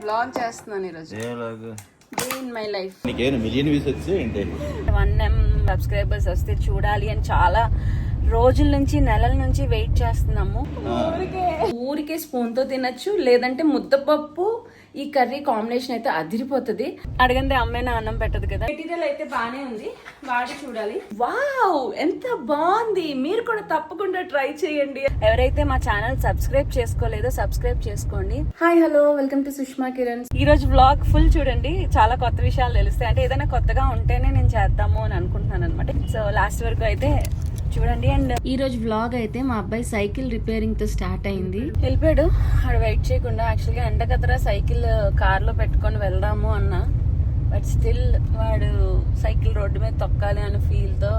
Blog చేస్తున్నాను ఈరోజు. Day in my life. నీకేమైనా మిలియన్ వ్యూస్ వచ్చే ఏంటి? 1M సబ్స్క్రైబర్స్ వస్తే చూడాలి అని చాలా రోజుల నుంచి నెలల నుంచి వెయిట్ చేస్తున్నాము. ఊరికే స్పూన్ తో తినచ్చు, లేదంటే ముద్దపప్పు ఈ కర్రీ కాంబినేషన్ అయితే అదిరిపోతుంది. అడగండి అమ్మాయినా అన్నం పెట్టదు కదా. మెటీరియల్ అయితే బానే ఉంది, వాడి చూడాలి. వావ్, ఎంత బాగుంది. మీరు కూడా తప్పకుండా ట్రై చేయండి. ఎవరైతే మా ఛానల్ సబ్స్క్రైబ్ చేసుకోలేదో సబ్స్క్రైబ్ చేసుకోండి. Hi, hello, welcome to Sushma Kiran. ఈ రోజు వ్లాగ్ ఫుల్ చూడండి, చాలా కొత్త విషయాలు తెలుస్తాయి. అంటే ఏదైనా కొత్తగా ఉంటేనే నేను చేద్దాము అని అనుకుంటున్నాను అనమాట. సో లాస్ట్ వరకు అయితే చూడండి. అండ్ ఈ రోజు వ్లాగ్ అయితే మా అబ్బాయి సైకిల్ రిపేరింగ్ తో స్టార్ట్ అయింది. వెళ్ళిపోయాడు, ఆడ వెయిట్ చేయకుండా. యాక్చువల్ గా ఎండ కదరా సైకిల్ కార్ లో పెట్టుకొని వెళ్దాము అన్నా, బట్ స్టిల్ వాడు సైకిల్ రోడ్డు మీద తొక్కాలి అనే ఫీల్ తో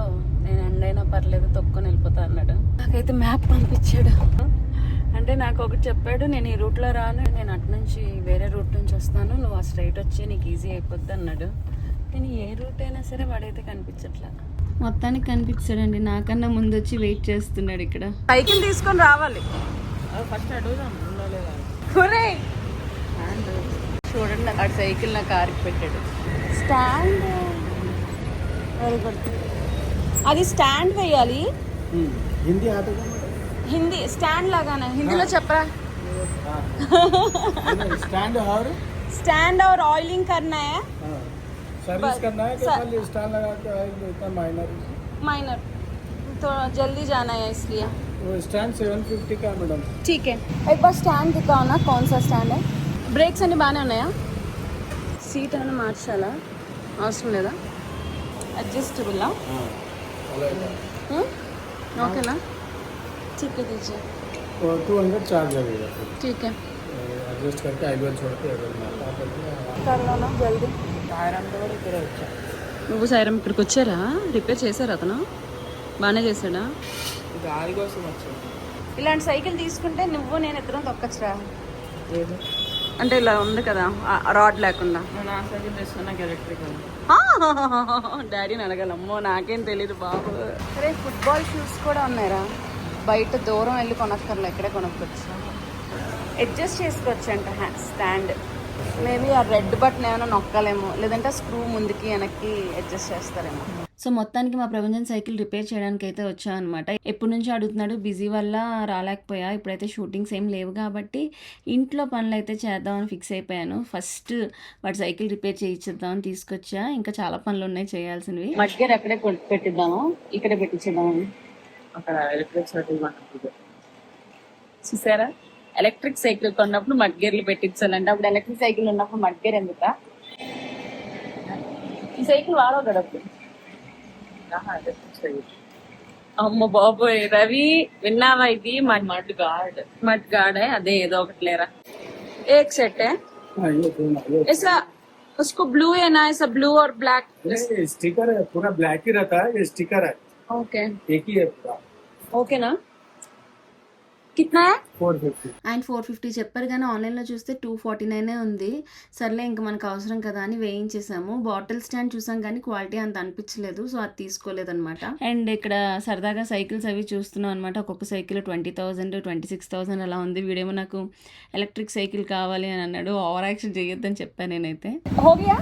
నేను ఎండైనా పర్లేదు తొక్కొని వెళ్ళిపోతా అన్నాడు. నాకైతే మ్యాప్ పంపించాడు. అంటే నాకు ఒకటి చెప్పాడు, నేను ఈ రూట్ లో రాను, నేను అటు నుంచి వేరే రూట్ నుంచి వస్తాను, నువ్వు ఆ స్ట్రైట్ వచ్చి నీకు ఈజీ అయిపోద్ది అన్నాడు. నేను ఏ రూట్ అయినా సరే వాడైతే కనిపించట్లా. మొత్తానికి కనిపించాడండి, నాకన్నా ముందు వచ్చి వెయిట్ చేస్తున్నాడు ఇక్కడ. సైకిల్ తీసుకొని రావాలి ఫస్ట్. అడుగుదాం చూడండి, అక్కడ సైకిల్ నా కార్కి పెట్టాడు. Stand very good. అది స్టాండ్ వేయాలి. హిందీ స్టాండ్ లాగానే హిందీలో చెప్పరా. स्टैंड और ऑयलिंग करना है, सर्विस करना है कि खाली स्टैंड लगा के ऑयल इतना माइनर तो जल्दी जाना है इसलिए. वो स्टैंड 750 का मैडम. ठीक है, एक बार स्टैंड दिखाओ ना, कौन सा स्टैंड है. బ్రేక్స్ అన్ని బాగానే ఉన్నాయా? సీట్ ఏమైనా మార్చాలా? అవసరం లేదా? అడ్జస్టబుల్ ఓకేనా? ठीक है, दीजिए. 200 चार्ज लगेगा. ठीक है, एडजस्ट करके आइल छोड़ के कर लो ना जल्दी. నువ్వు సైరం ఇక్కడికి వచ్చారా? రిపేర్ చేశారు అతను? బాగానే చేశాడా? గాలి కోసం వచ్చాను. ఇలాంటి సైకిల్ తీసుకుంటే నువ్వు నేను ఇద్దరం తొక్కచ్చురా. అంటే ఇలా ఉంది కదా రాడ్ లేకుండా. నా సైకిల్ తీసుకున్నా నాకు ఎలక్ట్రిక్. డాడీని అడగలమ్మో, నాకేం తెలీదు బాబు. సరే, ఫుట్బాల్ షూస్ కూడా ఉన్నాయిరా. బయట దూరం వెళ్ళి కొనక్కర్లే, ఇక్కడే కొనుక్కోవచ్చు. అడ్జస్ట్ చేసుకోవచ్చు అంట స్టాండ్. మేబీ ఆ రెడ్ బటన్ ఏమైనా నొక్కాలేమో, లేదంటే స్క్రూ ముందుకి వెనక్కి అడ్జస్ట్ చేస్తారేమో. సో మొత్తానికి మా ప్రపంచం సైకిల్ రిపేర్ చేయడానికి అయితే వచ్చా అనమాట. ఎప్పటి నుంచో అడుగుతున్నాడు, బిజీ వల్ల రాలేకపోయా. ఇప్పుడైతే షూటింగ్స్ ఏం లేవు కాబట్టి ఇంట్లో పనులు అయితే చేద్దామని ఫిక్స్ అయిపోయాను. ఫస్ట్ వాటి సైకిల్ రిపేర్ చేయించేద్దామని తీసుకొచ్చా. ఇంకా చాలా పనులు ఉన్నాయి చేయాల్సినవి. మడ్గేర్ అక్కడే పెట్టిద్దాము, ఇక్కడే పెట్టించేద్దామని. అక్కడ ఎలక్ట్రిక్ సైకిల్ చూసారా, ఎలక్ట్రిక్ సైకిల్ కొన్నప్పుడు మడ్గేర్లు పెట్టించాలంటే. అప్పుడు ఎలక్ట్రిక్ సైకిల్ ఉన్నప్పుడు మడ్గేర్ ఎందుకా? ఈ సైకిల్ వాడవు కదా అప్పుడు. అమ్మ బాబోయ్ రవి, విన్నావా? ఇది మడ్ గార్డ్ అదే ఏదో ఒకటి లేరా. एक सेट है ऐसा, उसको ब्लू है ना, ऐसा ब्लू और ब्लैक. स्टिकर है, पूरा ब्लैक ही रहता है. ये स्टिकर है. ओके, एक ही है पूरा. ఓకే నా? కిतना है? 450. అండ్ 450 చెప్పారు, కానీ ఆన్లైన్లో చూస్తే 249 ఉంది. సర్లే ఇంకా మనకు అవసరం కదా అని వేయించేసాము. బాటిల్ స్టాండ్ చూసాం కానీ క్వాలిటీ అంత అనిపించలేదు, సో అది తీసుకోలేదు అనమాట. అండ్ ఇక్కడ సరదాగా సైకిల్స్ అవి చూస్తున్నాం అనమాట. ఒక్కొక్క సైకిల్ 20,000 26,000 అలా ఉంది. వీడేమో నాకు ఎలక్ట్రిక్ సైకిల్ కావాలి అని అన్నాడు. ఓవర్ యాక్షన్ చేయొద్దని చెప్పాను నేనైతే. హోగియా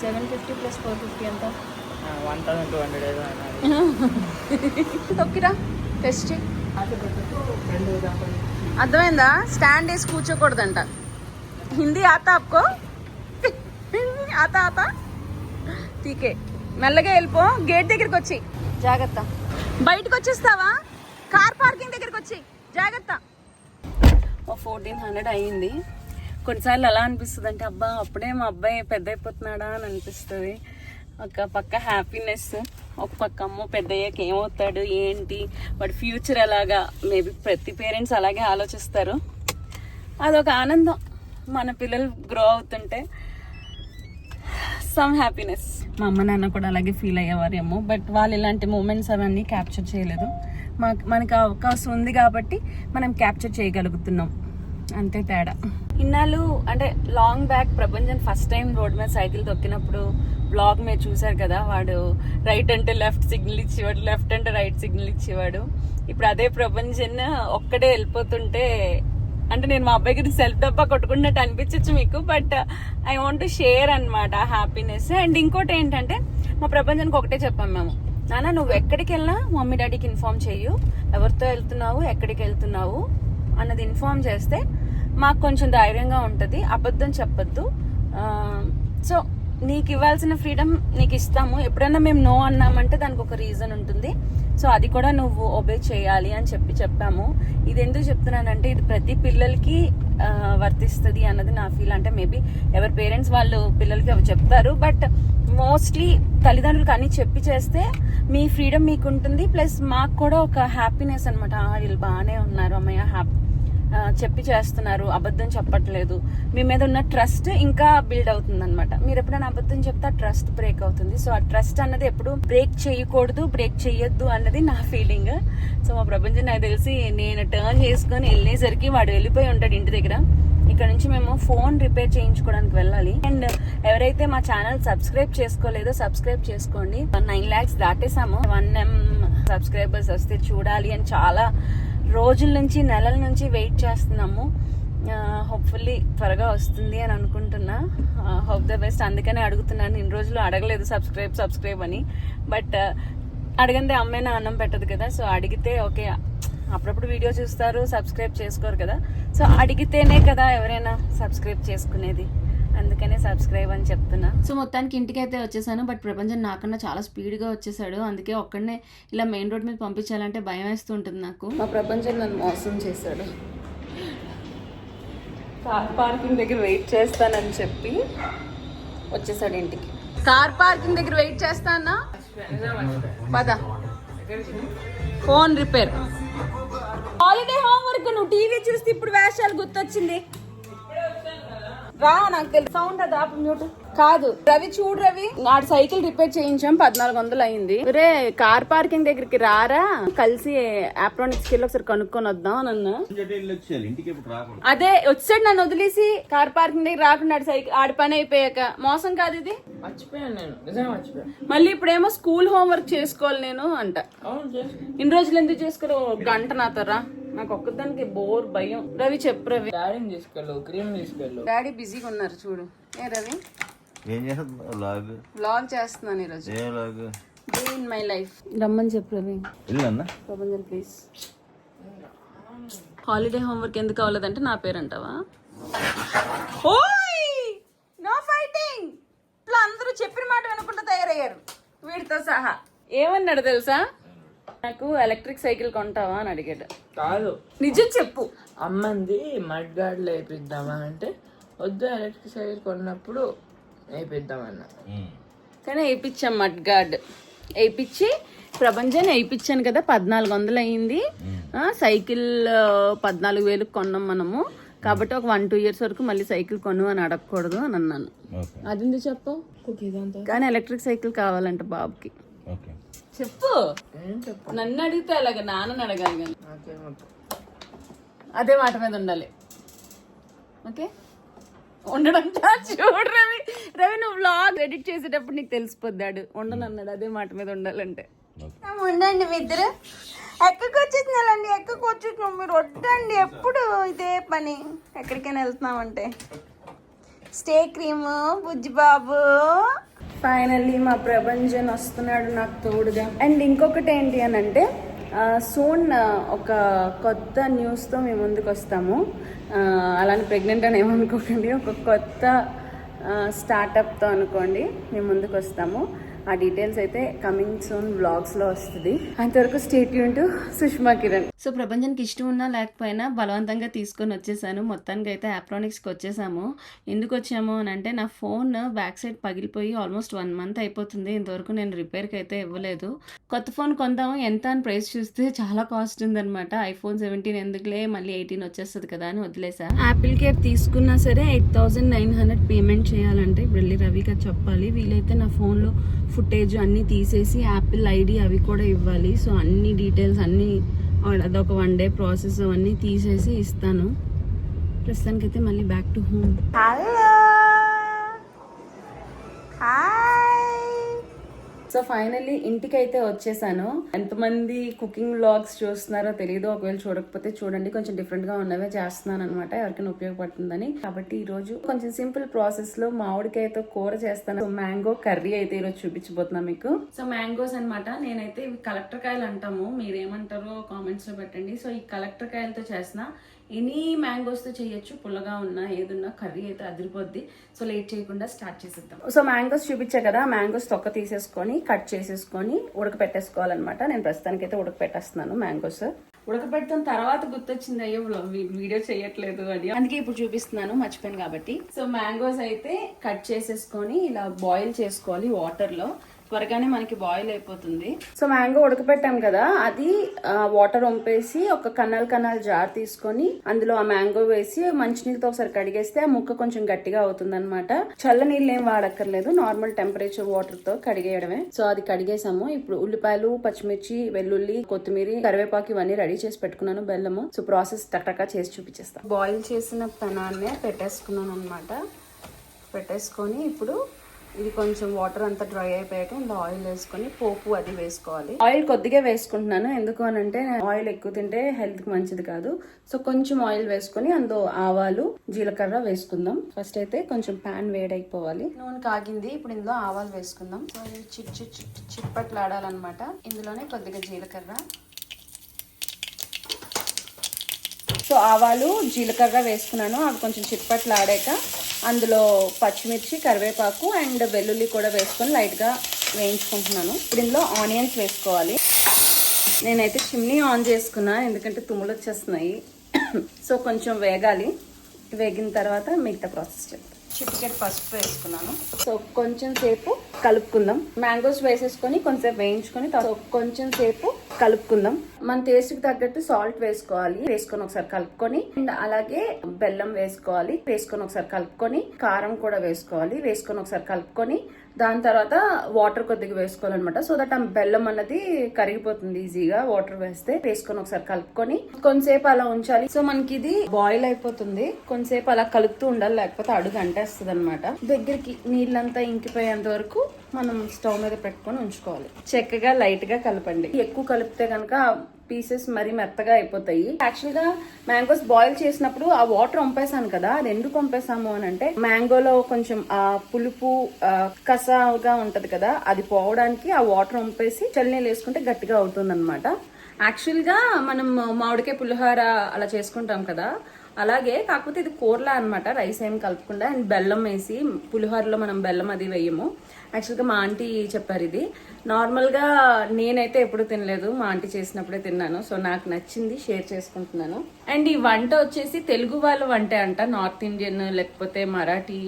750 + 450 ఎంత? 1200. తొక్కిరా టెస్ట్. అర్థమైందా? స్టాండ్ వేసి కూర్చోకూడదంట. హిందీ ఆతా ఆప్కో? ఆతా తీకే. మెల్లగా వెళ్ళిపో, గేట్ దగ్గరికి వచ్చి జాగ్రత్త. బయటకు వచ్చేస్తావా? కార్ పార్కింగ్ దగ్గరికి వచ్చి జాగ్రత్త. 1400 అయ్యింది. కొన్నిసార్లు ఎలా అనిపిస్తుంది అంటే, అబ్బా అప్పుడే మా అబ్బాయి పెద్ద అయిపోతున్నాడా అని అనిపిస్తుంది. ఒక పక్క హ్యాపీనెస్, ఒక పక్క అమ్మో పెద్ద అయ్యాక ఏమవుతాడు ఏంటి, వాడి ఫ్యూచర్ ఎలాగా. మేబీ ప్రతి పేరెంట్స్ అలాగే ఆలోచిస్తారు. అదొక ఆనందం. మన పిల్లలు గ్రో అవుతుంటే సమ్ హ్యాపీనెస్. మా అమ్మ నాన్న కూడా అలాగే ఫీల్ అయ్యేవారేమో, బట్ వాళ్ళు ఇలాంటి మూమెంట్స్ అవన్నీ క్యాప్చర్ చేయలేదు. మనకి అవకాశం ఉంది కాబట్టి మనం క్యాప్చర్ చేయగలుగుతున్నాం, అంతే తేడా. ఇన్నాళ్ళు అంటే లాంగ్ బ్యాక్ ప్రపంచం ఫస్ట్ టైం రోడ్ మీద సైకిల్ తొక్కినప్పుడు బ్లాగ్ మీరు చూసారు కదా. వాడు రైట్ అంటే లెఫ్ట్ సిగ్నల్ ఇచ్చేవాడు, లెఫ్ట్ అంటే రైట్ సిగ్నల్ ఇచ్చేవాడు. ఇప్పుడు అదే ప్రపంచం ఒక్కడే వెళ్ళిపోతుంటే అంటే నేను మా అబ్బాయి గురించి సెల్ఫ్ డబ్బా కొట్టుకున్నట్టు అనిపించచ్చు మీకు, but I want to share అనమాట హ్యాపీనెస్. అండ్ ఇంకోటి ఏంటంటే మా ప్రపంచానికి ఒకటే చెప్పాం మేము, నాన్న నువ్వు ఎక్కడికి వెళ్ళినా మమ్మీ డాడీకి ఇన్ఫార్మ్ చెయ్యు, ఎవరితో వెళ్తున్నావు ఎక్కడికి వెళ్తున్నావు అన్నది ఇన్ఫార్మ్ చేస్తే మాకు కొంచెం ధైర్యంగా ఉంటుంది, అబద్ధం చెప్పొద్దు. సో నీకు ఇవ్వాల్సిన ఫ్రీడమ్ నీకు ఇస్తాము, ఎప్పుడైనా మేము నో అన్నామంటే దానికి ఒక రీజన్ ఉంటుంది, సో అది కూడా నువ్వు ఒబే చేయాలి అని చెప్పాము. ఇది ఎందుకు చెప్తున్నానంటే ఇది ప్రతి పిల్లలకి వర్తిస్తుంది అన్నది నా ఫీల్. అంటే మేబీ ఎవరి పేరెంట్స్ వాళ్ళు పిల్లలకి అవి చెప్తారు, బట్ మోస్ట్లీ తల్లిదండ్రులకు అన్ని చెప్పి చేస్తే మీ ఫ్రీడమ్ మీకు ఉంటుంది, ప్లస్ మాకు కూడా ఒక హ్యాపీనెస్ అనమాట. వీళ్ళు బాగానే ఉన్నారు అమ్మయ్య, చెప్పి చేస్తున్నారు, అబద్ధం చెప్పట్లేదు, మీ మీద ఉన్న ట్రస్ట్ ఇంకా బిల్డ్ అవుతుంది అనమాట. మీరు ఎప్పుడైనా అబద్ధం చెప్తే ఆ ట్రస్ట్ బ్రేక్ అవుతుంది. సో ఆ ట్రస్ట్ అన్నది ఎప్పుడు బ్రేక్ చేయకూడదు, బ్రేక్ చెయ్యొద్దు అన్నది నా ఫీలింగ్. సో మా ప్రపంచం నాకు తెలిసి నేను టర్న్ చేసుకుని వెళ్ళేసరికి వాడు వెళ్ళిపోయి ఉంటాడు ఇంటి దగ్గర. ఇక్కడ నుంచి మేము ఫోన్ రిపేర్ చేయించుకోవడానికి వెళ్ళాలి. అండ్ ఎవరైతే మా ఛానల్ సబ్స్క్రైబ్ చేసుకోలేదో సబ్స్క్రైబ్ చేసుకోండి. 9 lakhs దాటేసాము. 1M సబ్స్క్రైబర్స్ వస్తే చూడాలి అని చాలా రోజుల నుంచి నెలల నుంచి వెయిట్ చేస్తున్నాము. హోప్ఫుల్లీ త్వరగా వస్తుంది అని అనుకుంటున్నా. Hope the best. అందుకనే అడుగుతున్నాను, ఇన్ని రోజులు అడగలేదు సబ్స్క్రైబ్ అని, బట్ అడగందే అమ్మైనా అన్నం పెట్టదు కదా. సో అడిగితే ఓకే, అప్పుడప్పుడు వీడియో చూస్తారు, సబ్స్క్రైబ్ చేసుకోరు కదా. సో అడిగితేనే కదా ఎవరైనా సబ్స్క్రైబ్ చేసుకునేది, అందుకనే సబ్స్క్రైబ్ అని చెప్తున్నా. సో మొత్తానికి ఇంటికి అయితే వచ్చేసాను, బట్ ప్రపంచం నాకన్నా చాలా స్పీడ్గా వచ్చేసాడు. అందుకే ఒక్కడనే ఇలా మెయిన్ రోడ్ మీద పంపించాలంటే భయం వేస్తూ ఉంటుంది నాకు. మా ప్రపంచం నన్ను మోసం చేశాడు. కార్ పార్కింగ్ దగ్గర వెయిట్ చేస్తానని చెప్పి వచ్చేసాడు ఇంటికి. కార్ పార్కింగ్ దగ్గర వెయిట్ చేస్తానా, పద ఫోన్ రిపేర్. హాలిడే హోంవర్క్ నువ్వు టీవీ చూస్తే ఇప్పుడు వేషాలు గుర్తొచ్చింది రా, నాకు తెలుసు. సౌండ్ అది ఆపు, మ్యూట్ కాదు. రవి చూడు, రవి నాడు సైకిల్ రిపేర్ చేయించాం, 1400 అయింది. రే కార్ పార్కింగ్ దగ్గరికి రారా, కలిసి ఆప్రానిక్స్ కి ఒకసారి కనుక్కొని వద్దాం అన్న. అదే వచ్చాడు నన్ను వదిలేసి కార్ పార్కింగ్ దగ్గర రాకుండా సైకిల్ ఆడి పని అయిపోయాక. మోసం కాదు ఇది, మర్చిపోయాను నేను, నిజంగా మర్చిపోయాను. మళ్ళీ ఇప్పుడేమో స్కూల్ హోంవర్క్ చేసుకోవాలి నేను అంట. ఇన్ని రోజులు ఎందుకు చేసుకోరు, గంట నాతో రా, నాకు ఒక్కదానికి బోర్ భయం. రవి చెప్పు, రవి డాడీని తీసుకెళ్ళు, క్రీమ్ తీసుకెళ్ళు. డాడీ బిజీగా ఉన్నారు చూడు. ఏ రవి ఏం చేస్తున్నావు? వ్లాగ్ చేస్తున్నాను ఈరోజు. ఏ vlog? Day in my life. రమ్మని చెప్పు రవి. వెళ్ళన్నా ప్రపంచం ప్లీజ్. హాలిడే హోంవర్క్ ఎందుకు అవ్వలేదంటే నా పేరు అంటావా? ఓయ్ నో ఫైటింగ్. ఇట్లా అందరూ చెప్పిన మాట వినకుండా తయారయ్యారు వీడితో సహా. ఏమన్నాడు తెలుసా, నాకు ఎలక్ట్రిక్ సైకిల్ కొంటావా అని అడిగాడు. కాదు, నిజం చెప్పు. అమ్మంది మడ్ గార్డ్లో వేయిద్దామా అంటే వద్దు, ఎలక్ట్రిక్ సైకిల్ కొన్నప్పుడు వేయిద్దామన్నా. కానీ వేయించాం, మడ్ గార్డ్ వేయించి ప్రపంచాన్ని వేయించాను కదా. 1400 అయింది. సైకిల్ 14,000 కొన్నాం మనము, కాబట్టి ఒక 1-2 years వరకు మళ్ళీ సైకిల్ కొను అని అడగకూడదు అని అన్నాను. అది ఎందుకు చెప్పు. కానీ ఎలక్ట్రిక్ సైకిల్ కావాలంట బాబుకి. చెప్పు. నన్ను అడిగితే అలాగ, నాన్నని అడగాలి కానీ అదే మాట మీద ఉండాలి. ఓకే ఉండడం చూడు రవి. రవి నువ్వు వ్లాగ్ ఎడిట్ చేసేటప్పుడు నీకు తెలిసిపోద్దాడు ఉండను అన్నాడు, అదే మాట మీద ఉండాలంటే. ఉండండి మీ ఇద్దరు ఎక్కకొచ్చేసినాలండి, ఎక్కకొచ్చేసినాం. మీరు వద్దండి ఎప్పుడు ఇదే పని. ఎక్కడికైనా వెళ్తున్నామంటే స్టే క్రీమ్ బుజ్జిబాబు. ఫైనల్లీ మా ప్రపంచం వస్తున్నాడు నాకు తోడుగా. అండ్ ఇంకొకటి ఏంటి అని అంటే సూన్ ఒక కొత్త న్యూస్తో మేము ముందుకు వస్తాము. అలానే ప్రెగ్నెంట్ అని ఏమనుకోకండి, ఒక కొత్త స్టార్టప్తో అనుకోండి మేము ముందుకు వస్తాము. ఆ డీటెయిల్స్ అయితే కమింగ్ సూన్ వ్లాగ్స్లో వస్తుంది. అంతవరకు stay tune to Sushma Kiran. So ప్రపంచానికి ఇష్టం ఉన్నా లేకపోయినా బలవంతంగా తీసుకొని వచ్చేసాను. మొత్తానికి అయితే ఆప్రానిక్స్కి వచ్చేసాము. ఎందుకు వచ్చాము అని అంటే నా ఫోన్ బ్యాక్ సైడ్ పగిలిపోయి ఆల్మోస్ట్ 1 month అయిపోతుంది. ఇంతవరకు నేను రిపేర్కి అయితే ఇవ్వలేదు. కొత్త ఫోన్ కొందాము ఎంత అని ప్రైస్ చూస్తే చాలా కాస్ట్ ఉందనమాట. iPhone 17 ఎందుకులే, మళ్ళీ 18 వచ్చేస్తుంది కదా అని వదిలేసా. యాపిల్ కేర్ తీసుకున్నా సరే 8,900 పేమెంట్ చేయాలంటే ఇప్పుడు వెళ్ళి రవిగా చెప్పాలి. వీలైతే నా ఫోన్లో ఫుటేజ్ అన్నీ తీసేసి యాపిల్ ఐడి అవి కూడా ఇవ్వాలి. సో అన్ని డీటెయిల్స్ అన్నీ అదొక 1 day ప్రాసెస్, అవన్నీ తీసేసి ఇస్తాను. ప్రస్తుతానికైతే మళ్ళీ back to home. Hello hi so finally ఇంటికైతే వచ్చేసాను. ఎంతమంది కుకింగ్ వ్లాగ్స్ చూస్తున్నారో తెలియదు, ఒకవేళ చూడకపోతే చూడండి, కొంచెం డిఫరెంట్ గా ఉన్నవే చేస్తున్నాను అనమాట, ఎవరికైనా ఉపయోగపడుతుందని. కాబట్టి ఈ రోజు కొంచెం సింపుల్ ప్రాసెస్ లో మామిడికాయతో కూర చేస్తాను. మ్యాంగో కర్రీ అయితే ఈ రోజు చూపించబోతున్నా మీకు. సో మ్యాంగోస్ అనమాట, నేనైతే ఇవి కలెక్టర్ కాయలు అంటాము, మీరేమంటారో కామెంట్స్ లో పెట్టండి. సో ఈ కలెక్టర్ కాయలతో చేసిన ఎనీ మ్యాంగోస్ తో చేయొచ్చు, పుల్లగా ఉన్నా ఏదున్నా కర్రీ అయితే అదిరిపోద్ది. సో లేట్ చేయకుండా స్టార్ట్ చేసేద్దాం. సో మ్యాంగోస్ చూపించా కదా, మ్యాంగోస్ తొక్క తీసేసుకొని కట్ చేసేసుకొని ఉడకపెట్టేసుకోవాలన్నమాట. నేను ప్రస్తుతానికి అయితే ఉడకపెట్టేస్తున్నాను మ్యాంగోస్. ఉడకపెట్టిన తర్వాత గుర్తొచ్చింది, అయ్యో వీడియో చేయట్లేదు అని, అందుకే ఇప్పుడు చూపిస్తున్నాను, మర్చిపోయాను కాబట్టి. సో మ్యాంగోస్ అయితే కట్ చేసేసుకొని ఇలా బాయిల్ చేసుకోవాలి వాటర్ లో, త్వరగానే మనకి బాయిల్ అయిపోతుంది. సో మ్యాంగో ఉడకపెట్టాం కదా, అది వాటర్ వంపేసి ఒక కన్నాల్ జార్ తీసుకొని అందులో ఆ మ్యాంగో వేసి మంచినీళ్ళతో ఒకసారి కడిగేస్తే ఆ ముక్క కొంచెం గట్టిగా అవుతుంది అనమాట. చల్ల నీళ్ళు ఏం వాడక్కర్లేదు, నార్మల్ టెంపరేచర్ వాటర్ తో కడిగేయడమే. సో అది కడిగేసాము. ఇప్పుడు ఉల్లిపాయలు, పచ్చిమిర్చి, వెల్లుల్లి, కొత్తిమీర, కరివేపాకు ఇవన్నీ రెడీ చేసి పెట్టుకున్నాను, బెల్లము. సో ప్రాసెస్ టక్టకా చేసి చూపించేస్తాను. బాయిల్ చేసిన పెనాన్నే పెట్టేసుకున్నాను అనమాట. పెట్టేసుకొని ఇప్పుడు ఇది కొంచెం వాటర్ అంతా డ్రై అయిపోయాక ఇందులో ఆయిల్ వేసుకొని పోపు అది వేసుకోవాలి. ఆయిల్ కొద్దిగా వేసుకుంటున్నాను, ఎందుకు అని అంటే ఆయిల్ ఎక్కువ తింటే హెల్త్ కి మంచిది కాదు. సో కొంచెం ఆయిల్ వేసుకొని అందులో ఆవాలు, జీలకర్ర వేసుకుందాం. ఫస్ట్ అయితే కొంచెం ప్యాన్ వేడైపోవాలి. నూనె కాగింది, ఇప్పుడు ఇందులో ఆవాలు వేసుకుందాం. సో ఇది చిట్పట్లాడాలన్నమాట. ఇందులోనే కొద్దిగా జీలకర్ర. సో ఆవాలు, జీలకర్ర వేసుకున్నాను, అవి కొంచెం చిట్పట్లాడాక అందులో పచ్చిమిర్చి, కరివేపాకు అండ్ వెల్లుల్లి కూడా వేసుకొని లైట్గా వేయించుకుంటున్నాను. ఇప్పుడు ఇందులో ఆనియన్స్ వేసుకోవాలి. నేనైతే చిమ్నీ ఆన్ చేసుకున్నా, ఎందుకంటే తుమ్ములు వచ్చేస్తున్నాయి. సో కొంచెం వేగాలి, వేగిన తర్వాత మిగతా ప్రాసెస్ చెప్తాను. చిటికెట్ పసుపు వేసుకున్నాను. సో కొంచెం సేపు కలుపుకుందాం. మ్యాంగోస్ వేసేసుకొని కొంచెం వేయించుకొని కొంచెం సేపు కలుపుకుందాం. మన టేస్ట్ కి తగ్గట్టు సాల్ట్ వేసుకోవాలి, వేసుకొని ఒకసారి కలుపుకొని, అండ్ అలాగే బెల్లం వేసుకోవాలి, వేసుకొని ఒకసారి కలుపుకొని, కారం కూడా వేసుకోవాలి, వేసుకొని ఒకసారి కలుపుకొని, దాని తర్వాత వాటర్ కొద్దిగా వేసుకోవాలన్నమాట. సో దట్ ఆ బెల్లం అన్నది కరిగిపోతుంది ఈజీగా వాటర్ వేస్తే. వేసుకొని ఒకసారి కలుపుకొని కొంతసేపు అలా ఉంచాలి. సో మనకి ఇది బాయిల్ అయిపోతుంది, కొంతసేపు అలా కలుపుతూ ఉండాలి, లేకపోతే అడుగు అంటేస్తుంది అనమాట. దగ్గరికి నీళ్ళంతా ఇంకిపోయేంత వరకు మనం స్టవ్ మీద పెట్టుకొని ఉంచుకోవాలి. చక్కగా లైట్ గా కలపండి, ఎక్కువ కలిపితే కనుక పీసెస్ మరీ మెత్తగా అయిపోతాయి. యాక్చువల్ గా మ్యాంగోస్ బాయిల్ చేసినప్పుడు ఆ వాటర్ వంపేసాను కదా, అది ఎందుకు వంపేసాము అని అంటే మ్యాంగోలో కొంచెం ఆ పులుపు కసగా ఉంటది కదా, అది పోవడానికి ఆ వాటర్ వంపేసి చల్లనీళ్ళు వేసుకుంటే గట్టిగా అవుతుంది అనమాట. యాక్చువల్ గా మనం మామిడికాయ పులిహోర అలా చేసుకుంటాం కదా, అలాగే, కాకపోతే ఇది కూరలా అనమాట, రైస్ ఏం కలపకుండా. అండ్ బెల్లం వేసి, పులిహోరలో మనం బెల్లం అది వేయము. యాక్చువల్గా మా ఆంటీ చెప్పారు ఇది. నార్మల్గా నేనైతే ఎప్పుడు తినలేదు, మా ఆంటీ చేసినప్పుడే తిన్నాను. సో నాకు నచ్చింది, షేర్ చేసుకుంటున్నాను. అండ్ ఈ వంట వచ్చేసి తెలుగు వాళ్ళ వంటే అంట, నార్త్ ఇండియన్ లేకపోతే మరాఠీ,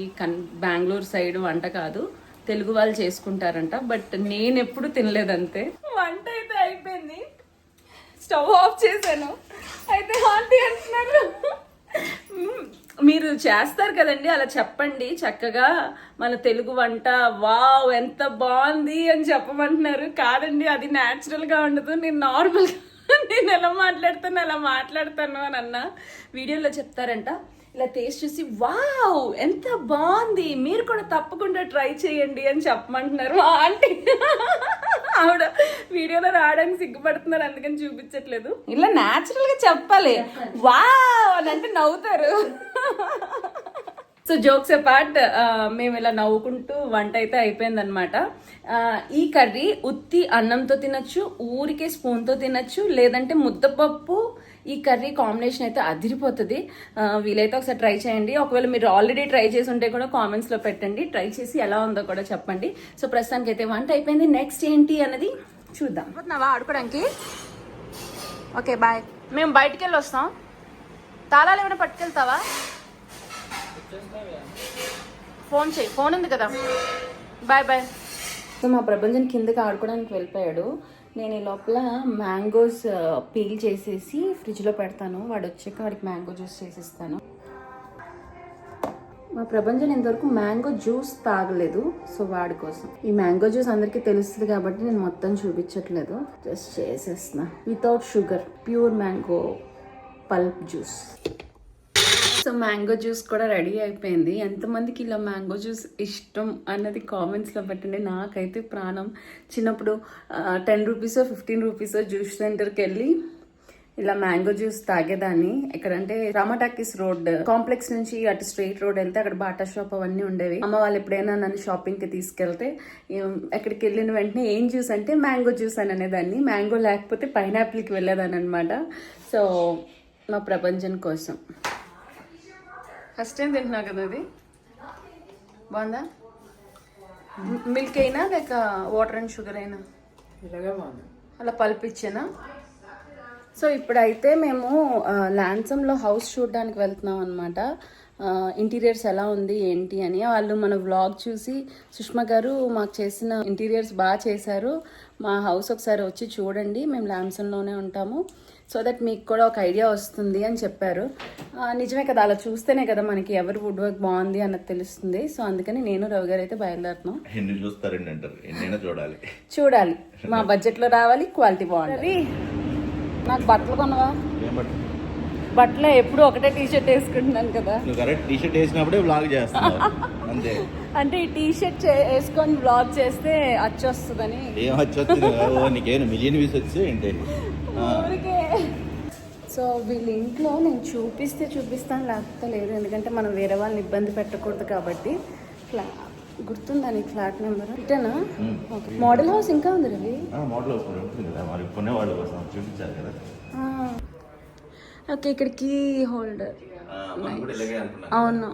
బెంగళూరు సైడ్ వంట కాదు, తెలుగు వాళ్ళు చేసుకుంటారంట. బట్ నేను ఎప్పుడు తినలేదంతే. వంట అయితే అయిపోయింది, స్టవ్ ఆఫ్ చేశాను. అయితే ఆంటీ అంటున్నారు, మీరు చేస్తారు కదండి అలా చెప్పండి చక్కగా, మన తెలుగు వంట వావ్ ఎంత బాగుంది అని చెప్పమంటున్నారు. కాదండి, అది న్యాచురల్ గా ఉండదు, నేను నార్మల్ గా నేను ఎలా మాట్లాడతాను అలా మాట్లాడతాను అని అన్న. వీడియోలో చెప్తారంట, ఇలా టేస్ట్ చూసి వావ్ ఎంత బాగుంది, మీరు కూడా తప్పకుండా ట్రై చేయండి అని చెప్పమంటున్నారు మా ఆంటీ. ఆవిడ వీడియోలో రావడానికి సిగ్గుపడుతున్నారు, అందుకని చూపించట్లేదు. ఇలా న్యాచురల్ గా చెప్పాలి, వావ్ అని అంటే నవ్వుతారు. సో జోక్స్ అపార్ట్, మేము ఇలా నవ్వుకుంటూ వంట అయితే అయిపోయింది అనమాట. ఈ కర్రీ ఉత్తి అన్నంతో తినచ్చు, ఊరికే స్పూన్తో తినచ్చు, లేదంటే ముద్దపప్పు, ఈ కర్రీ కాంబినేషన్ అయితే అదిరిపోతుంది. వీలైతే ఒకసారి ట్రై చేయండి. ఒకవేళ మీరు ఆల్రెడీ ట్రై చేసి ఉంటే కూడా కామెంట్స్ లో పెట్టండి, ట్రై చేసి ఎలా ఉందో కూడా చెప్పండి. సో ప్రస్తుతానికి అయితే వంట అయిపోయింది, నెక్స్ట్ ఏంటి అన్నది చూద్దాం. ఆడుకోవడానికి ఓకే బాయ్. మేము బయటికి వెళ్ళి వస్తాం, తాళాలు ఏమైనా పట్టుకెళ్తావా? ఫోన్ చేయి, ఫోన్ ఉంది కదా. Bye bye. సో మా ప్రభంజన్ కిందకి ఆడుకోవడానికి వెళ్ళిపోయాడు. నేను ఈ లోపల మ్యాంగోస్ పీల్ చేసేసి ఫ్రిడ్జ్లో పెడతాను, వాడు వచ్చాక వాడికి మ్యాంగో జ్యూస్ చేసిస్తాను. మా ప్రభంజన్ ఇంతవరకు మ్యాంగో జ్యూస్ తాగలేదు, సో వాడి కోసం. ఈ మ్యాంగో జ్యూస్ అందరికీ తెలుస్తుంది కాబట్టి నేను మొత్తం చూపించట్లేదు, జస్ట్ చేసేస్తున్నా. Without sugar, pure mango pulp juice. So mango juice కూడా రెడీ అయిపోయింది. ఎంతమందికి ఇలా మ్యాంగో జ్యూస్ ఇష్టం అన్నది కామెంట్స్లో పెట్టండి. నాకైతే ప్రాణం. చిన్నప్పుడు 10 రూపీసో 15 రూపీసో జ్యూస్ సెంటర్కి వెళ్ళి ఇలా మ్యాంగో జ్యూస్ తాగేదాన్ని. ఎక్కడంటే రామాటాకీస్ రోడ్ కాంప్లెక్స్ నుంచి అటు స్ట్రైట్ రోడ్ వెళ్తే అక్కడ బాటా షాప్ అవన్నీ ఉండేవి. అమ్మ వాళ్ళు ఎప్పుడైనా నన్ను షాపింగ్కి తీసుకెళ్తే ఎక్కడికి వెళ్ళిన వెంటనే ఏం జ్యూస్ అంటే మ్యాంగో జ్యూస్ అని అనేదాన్ని. మ్యాంగో లేకపోతే పైనాపిల్కి వెళ్ళేదాన్ని అనమాట. సో మా ప్రపంచం కోసం ఫస్ట్ టైం తింటున్నా కదా. అది బాగుందా? మిల్క్ అయినా లేక వాటర్ అండ్ షుగర్ అయినా ఇలాగే బాగుంది. అలా పల్పిచ్చానా? సో ఇప్పుడైతే మేము ల్యాన్సమ్లో హౌస్ చూడడానికి వెళ్తున్నాం అనమాట. ఇంటీరియర్స్ ఎలా ఉంది ఏంటి అని. వాళ్ళు మన వ్లాగ్ చూసి సుష్మా గారు మాకు చేసిన ఇంటీరియర్స్ బాగా చేశారు, మా హౌస్ ఒకసారి వచ్చి చూడండి, మేము ల్యాన్సమ్లోనే ఉంటాము, సో దట్ మీకు కూడా ఒక ఐడియా వస్తుంది అని చెప్పారు. నిజమే కదా, అలా చూస్తేనే కదా మనకి ఎవరు వుడ్ వర్క్ బాగుంది అన్నది తెలుస్తుంది. సో అందుకని నేను రవి గారు అయితే బయలుదేరుతున్నాం. ఎన్ని చూస్తారండి అంటారు, ఎన్నైనా చూడాలి మా బడ్జెట్లో రావాలి, క్వాలిటీ బాగుంటుంది. నాకు బట్టలు కొనవా? బట్టలు ఎప్పుడు ఒకటే టీషర్ట్ వేసుకుంటున్నాను కదా. కరెక్ట్ టీషర్ట్ వేసినప్పుడే వ్లాగ్ చేస్తున్నావు అంతే. అంటే ఈ టీషర్ట్ వేసుకొని వ్లాగ్ చేస్తే అచ్చొస్తుందని. ఏం వచ్చి నీకేమైనా మిలియన్ వ్యూస్ వచ్చి ఏంటి? ఊరికే. సో వీళ్ళ ఇంట్లో నేను చూపిస్తాను, లేకపోతే లేదు. ఎందుకంటే మనం వేరే వాళ్ళని ఇబ్బంది పెట్టకూడదు కాబట్టి. గుర్తుందా నీకు ఫ్లాట్ నెంబర్? ఇటేనా? ఓకే. మోడల్ హౌస్ ఇంకా ఉంది రవి. మోడల్ హౌస్ ఉంటుంది కదా, మరి కొనేవాళ్ళ కోసం చూపించారు కదా. ఓకే, ఇక్కడ కీ హోల్డర్. అవును.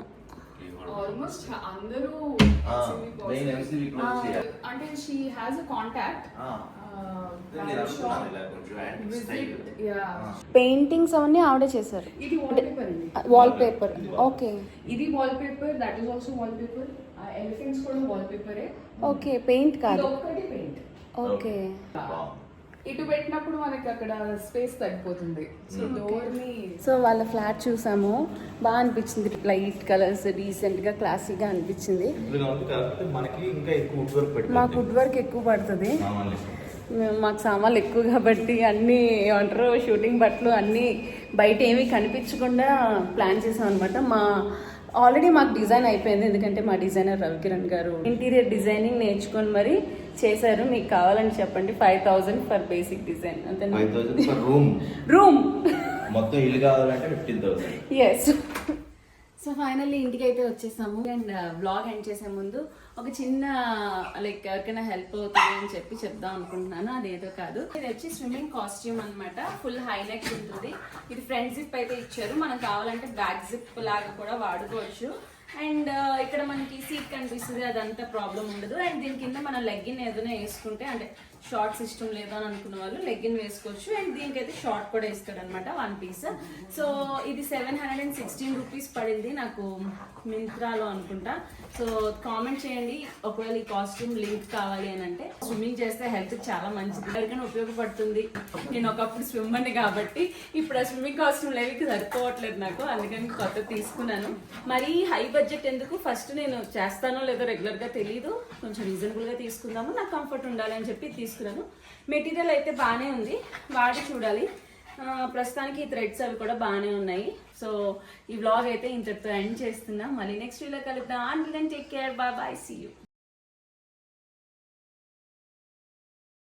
ఆల్మోస్ట్ అందరూ అంటే she has a contact. Paintings అవన్నీ ఆవిడే చేశారు. ఇది వాల్పేపర్ అండి. వాల్పేపర్. ఓకే. ఇది wallpaper, that is also wallpaper. Elephants కూడా వాల్పేపరే. ఓకే, పెయింట్ కాదు. ఒక్కటి పెయింట్. ఓకే. ఇటు పెట్టినప్పుడు మనకి అక్కడ స్పేస్ తగ్గిపోతుంది. సో డోర్ ని. సో వాళ్ళ ఫ్లాట్ చూసాము, బాగా అనిపించింది. లైట్ కలర్స్, డీసెంట్ గా, క్లాసిక్ గా అనిపించింది. మాకు వుడ్ వర్క్ ఎక్కువ పడుతుంది, మాకు సామాన్లు ఎక్కువ కాబట్టి అన్నీ ఏమంటారు షూటింగ్ బట్టలు అన్నీ బయట ఏమీ కనిపించకుండా ప్లాన్ చేసాం అనమాట. ఆల్రెడీ మాకు డిజైన్ అయిపోయింది, ఎందుకంటే మా డిజైనర్ రవికిరణ్ గారు ఇంటీరియర్ డిజైనింగ్ నేర్చుకొని మరి చేశారు. మీకు కావాలని చెప్పండి. 5,000 ఫర్ బేసిక్ డిజైన్. అంతే. రూమ్ మొత్తం ఇల్లు కావాలంటే 15,000. ఎస్. సో ఫైనల్లీ ఇంటికి అయితే వచ్చేసాము. అండ్ వ్లాగ్ ఎండ్ చేసే ముందు ఒక చిన్న లైక్ ఎవరికైనా హెల్ప్ అవుతుంది అని చెప్పి చెప్దాం అనుకుంటున్నాను. అదేదో కాదు, ఇది వచ్చి స్విమ్మింగ్ కాస్ట్యూమ్ అనమాట. ఫుల్ హై నెక్ ఉంటుంది. ఇది ఫ్రంట్ జిప్ అయితే ఇచ్చారు, మనం కావాలంటే బ్యాక్ జిప్ లాగా కూడా వాడుకోవచ్చు. అండ్ ఇక్కడ మనకి సీట్ కనిపిస్తుంది, అదంతా ప్రాబ్లం ఉండదు. అండ్ దీని కింద మనం లెగ్గిన్ ఏదైనా వేసుకుంటే, అంటే షార్ట్స్ ఇష్టం లేదు అని అనుకున్న వాళ్ళు లెగ్గిన్ వేసుకోవచ్చు. అండ్ దీనికైతే షార్ట్ కూడా ఇస్తాడు అనమాట, 1 పీస్. సో ఇది 716 రూపీస్ పడింది నాకు మింత్రాలో అనుకుంటా. సో కామెంట్ చేయండి ఒకవేళ ఈ కాస్ట్యూమ్ లింక్ కావాలి అని అంటే. స్విమ్మింగ్ చేస్తే హెల్త్ చాలా మంచిది, ఎవరికైనా ఉపయోగపడుతుంది. నేను ఒకప్పుడు స్విమ్మర్ని కాబట్టి ఇప్పుడు ఆ స్విమ్మింగ్ కాస్ట్యూమ్ లేవి సరిపోవట్లేదు నాకు, అందుకని కొత్త తీసుకున్నాను. మరీ హై బడ్జెట్ ఎందుకు, ఫస్ట్ నేను చేస్తానో లేదో రెగ్యులర్గా తెలియదు, కొంచెం రీజనబుల్గా తీసుకుందాము, నాకు కంఫర్ట్ ఉండాలి అని చెప్పి తీసుకున్నాను. మెటీరియల్ అయితే బాగానే ఉంది, వాడి చూడాలి. ప్రస్తుతానికి ఈ థ్రెడ్స్ అవి కూడా బాగానే ఉన్నాయి. సో ఈ వ్లాగ్ అయితే ఇంతటితో ఎండ్ చేస్తున్నా. మళ్ళీ నెక్స్ట్ వీడియోలో కలుద్దాం. Until then take care, bye bye, see you.